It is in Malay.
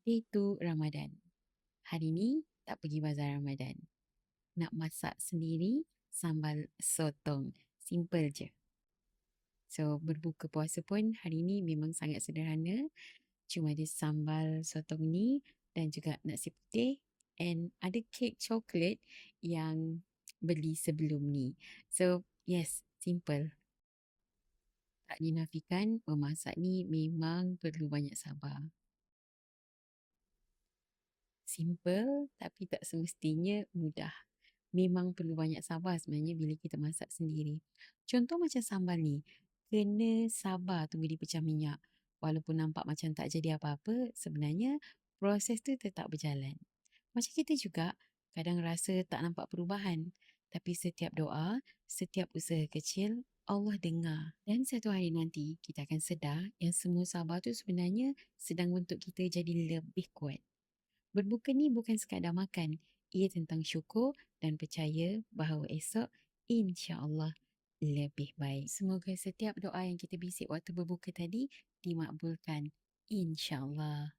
Day 2 Ramadan. Hari ni tak pergi bazar Ramadan. Nak masak sendiri sambal sotong. Simple je. So, berbuka puasa pun hari ni memang sangat sederhana. Cuma ada sambal sotong ni dan juga nasi putih and ada kek coklat yang beli sebelum ni. So, yes, simple. Tak dinafikan, memasak ni memang perlu banyak sabar. Simple tapi tak semestinya mudah. Memang perlu banyak sabar sebenarnya bila kita masak sendiri. Contoh macam sambal ni, kena sabar tunggu dia pecah minyak. Walaupun nampak macam tak jadi apa-apa, sebenarnya proses tu tetap berjalan. Macam kita juga, kadang rasa tak nampak perubahan. Tapi setiap doa, setiap usaha kecil, Allah dengar. Dan satu hari nanti, kita akan sedar yang semua sabar tu sebenarnya sedang untuk kita jadi lebih kuat. Berbuka ni bukan sekadar makan. Ia tentang syukur dan percaya bahawa esok insya-Allah lebih baik. Semoga setiap doa yang kita bisik waktu berbuka tadi dimakbulkan. Insya-Allah.